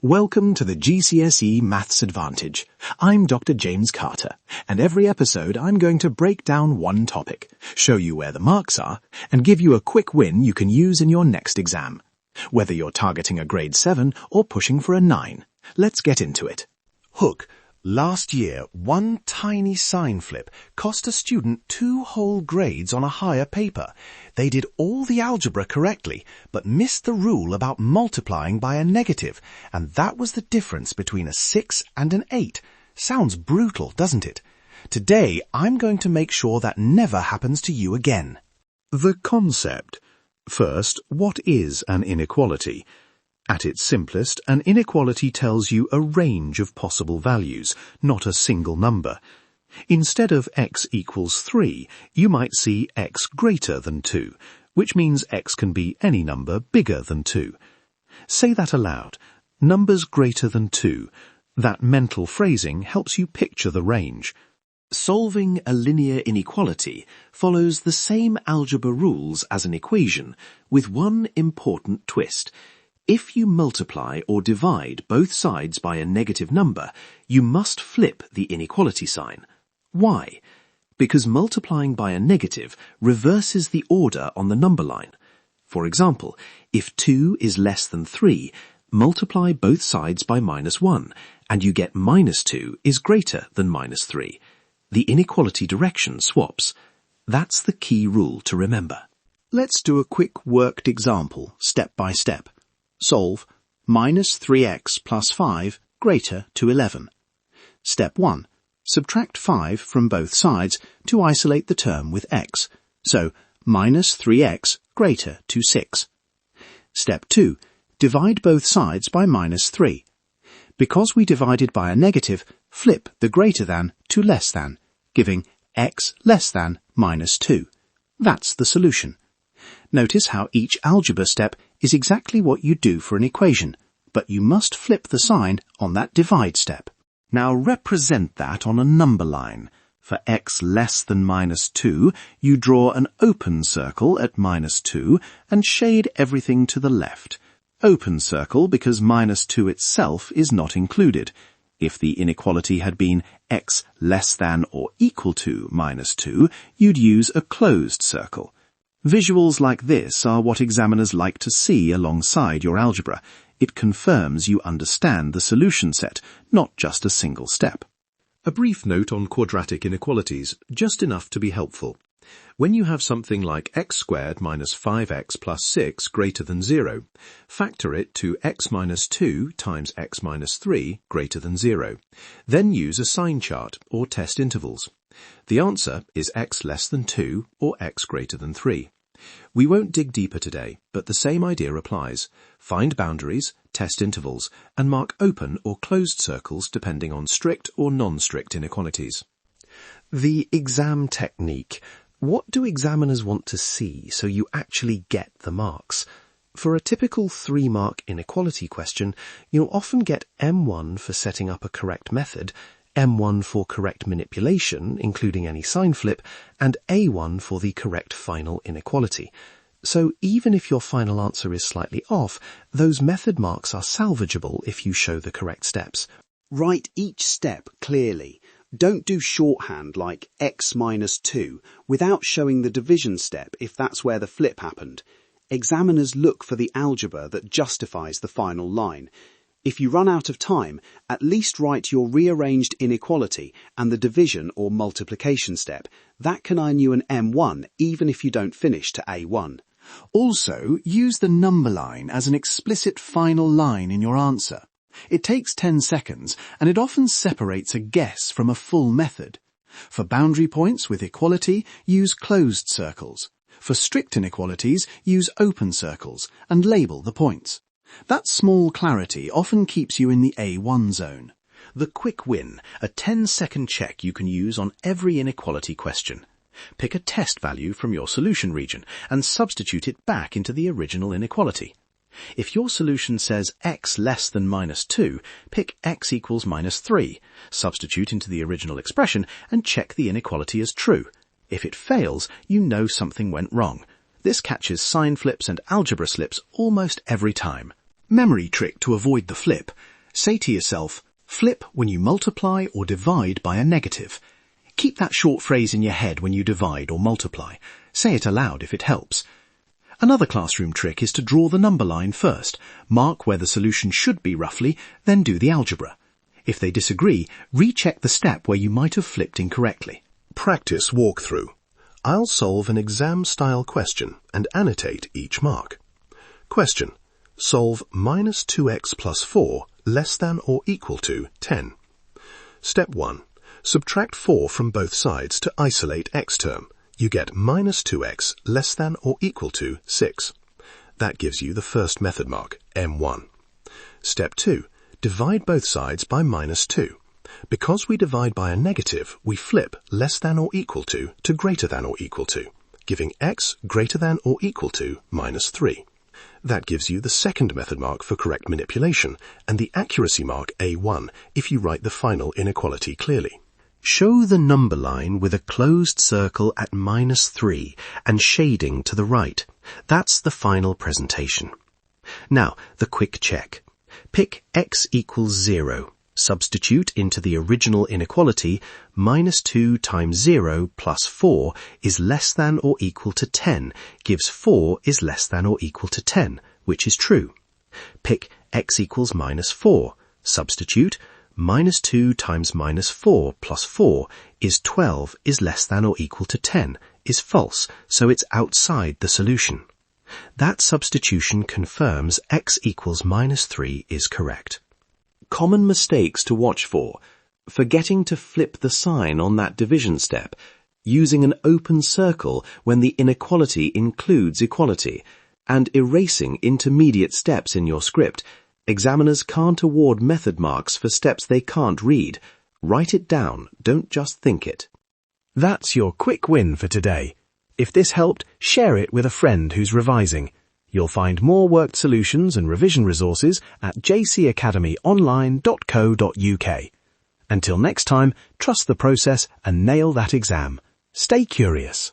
Welcome to the GCSE Maths Advantage. I'm Dr. James Carter, and every episode I'm going to break down one topic, show you where the marks are, and give you a quick win you can use in your next exam. Whether you're targeting a grade 7 or pushing for a 9. Let's get into it. Hook. Last year, one tiny sign flip cost a student 2 whole grades on a higher paper. They did all the algebra correctly, but missed the rule about multiplying by a negative, and that was the difference between a 6 and an 8. Sounds brutal, doesn't it? Today, I'm going to make sure that never happens to you again. The concept. First, what is an inequality? At its simplest, an inequality tells you a range of possible values, not a single number. Instead of x equals 3, you might see x greater than 2, which means x can be any number bigger than 2. Say that aloud. Numbers greater than 2. That mental phrasing helps you picture the range. Solving a linear inequality follows the same algebra rules as an equation, with one important twist. If you multiply or divide both sides by a negative number, you must flip the inequality sign. Why? Because multiplying by a negative reverses the order on the number line. For example, if 2 is less than 3, multiply both sides by -1, and you get -2 is greater than -3. The inequality direction swaps. That's the key rule to remember. Let's do a quick worked example, step by step. Solve -3x plus 5 greater to 11. Step 1. Subtract 5 from both sides to isolate the term with x. So, -3x greater to 6. Step 2. Divide both sides by -3. Because we divided by a negative, flip the greater than to less than, giving x less than -2. That's the solution. Notice how each algebra step is exactly what you do for an equation, but you must flip the sign on that divide step. Now represent that on a number line. For x less than -2, you draw an open circle at -2 and shade everything to the left. Open circle because -2 itself is not included. If the inequality had been x less than or equal to -2, you'd use a closed circle. Visuals like this are what examiners like to see alongside your algebra. It confirms you understand the solution set, not just a single step. A brief note on quadratic inequalities, just enough to be helpful. When you have something like x squared minus 5x plus 6 greater than 0, factor it to x minus 2 times x minus 3 greater than 0. Then use a sign chart or test intervals. The answer is x less than 2 or x greater than 3. We won't dig deeper today, but the same idea applies. Find boundaries, test intervals, and mark open or closed circles depending on strict or non-strict inequalities. The exam technique. What do examiners want to see so you actually get the marks? For a typical 3-mark inequality question, you'll often get M1 for setting up a correct method, M1 for correct manipulation, including any sign flip, and A1 for the correct final inequality. So even if your final answer is slightly off, those method marks are salvageable if you show the correct steps. Write each step clearly. Don't do shorthand like x minus 2 without showing the division step if that's where the flip happened. Examiners look for the algebra that justifies the final line. If you run out of time, at least write your rearranged inequality and the division or multiplication step. That can earn you an M1 even if you don't finish to A1. Also, use the number line as an explicit final line in your answer. It takes 10 seconds, and it often separates a guess from a full method. For boundary points with equality, use closed circles. For strict inequalities, use open circles, and label the points. That small clarity often keeps you in the A1 zone. The quick win, a 10-second check you can use on every inequality question. Pick a test value from your solution region and substitute it back into the original inequality. If your solution says x less than -2, pick x equals -3, substitute into the original expression and check the inequality as true. If it fails, you know something went wrong. This catches sign flips and algebra slips almost every time. Memory trick to avoid the flip. Say to yourself, flip when you multiply or divide by a negative. Keep that short phrase in your head when you divide or multiply. Say it aloud if it helps. Another classroom trick is to draw the number line first, mark where the solution should be roughly, then do the algebra. If they disagree, recheck the step where you might have flipped incorrectly. Practice walkthrough. I'll solve an exam-style question and annotate each mark. Question. Solve minus 2x plus 4 less than or equal to 10. Step 1. Subtract 4 from both sides to isolate x term. You get minus 2x less than or equal to 6. That gives you the first method mark, M1. Step 2. Divide both sides by minus 2. Because we divide by a negative, we flip less than or equal to greater than or equal to, giving x greater than or equal to minus 3. That gives you the second method mark for correct manipulation and the accuracy mark A1 if you write the final inequality clearly. Show the number line with a closed circle at minus 3 and shading to the right. That's the final presentation. Now, the quick check. Pick x equals 0. Substitute into the original inequality, minus 2 times 0 plus 4 is less than or equal to 10, gives 4 is less than or equal to 10, which is true. Pick x equals minus 4. Substitute, minus 2 times minus 4 plus 4 is 12 is less than or equal to 10, is false, so it's outside the solution. That substitution confirms x equals minus 3 is correct. Common mistakes to watch for: forgetting to flip the sign on that division step, using an open circle when the inequality includes equality, and erasing intermediate steps in your script. Examiners can't award method marks for steps they can't read. Write it down, don't just think it. That's your quick win for today. If this helped, share it with a friend who's revising. You'll find more worked solutions and revision resources at jcacademyonline.co.uk. Until next time, trust the process and nail that exam. Stay curious.